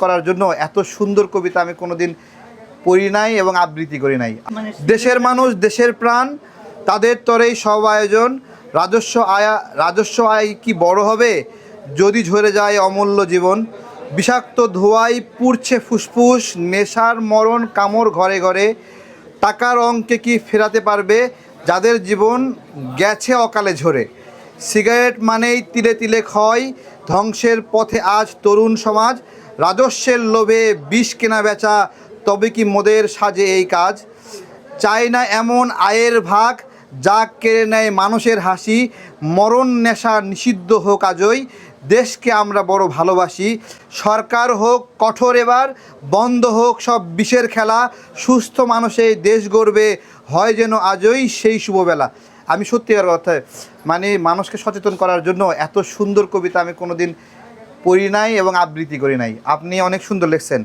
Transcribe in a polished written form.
করার জন্য এত সুন্দর কবিতা আমি কোনোদিন পড়ি নাই এবং আবৃত্তি করি নাই। দেশের মানুষ দেশের প্রাণ, তাদের তরেই সব আয়োজন। রাজস্ব আয় কি বড় হবে যদি ঝরে যায় অমূল্য জীবন। বিষাক্ত ধোঁয়ায় পুড়ছে ফুসফুস, নেশার মরণ কামড় ঘরে ঘরে। টাকার অঙ্কে কি ফেরাতে পারবে যাদের জীবন গেছে অকালে ঝরে। সিগারেট মানেই তিলে তিলে ক্ষয়, ধ্বংসের পথে আজ তরুণ সমাজ। রাজস্বের লোভে বিষ কেনা বেচা, তবে কি মোদের সাজে এই কাজ। চায় না এমন আয়ের ভাগ, যা কেড়ে নেয় মানুষের হাসি। মরণ নেশা নিষিদ্ধ হোক আজই, দেশকে আমরা বড় ভালোবাসি। সরকার হোক কঠোর এবার, বন্ধ হোক সব বিষের খেলা। সুস্থ মানুষে দেশ গড়বে, হয় যেন আজই সেই শুভবেলা। আমি সত্যিকার কথা মানে মানুষকে সচেতন করার জন্য এত সুন্দর কবিতা আমি কোনোদিন পড়ি নাই এবং আবৃত্তি করি নাই। আপনি অনেক সুন্দর লিখছেন।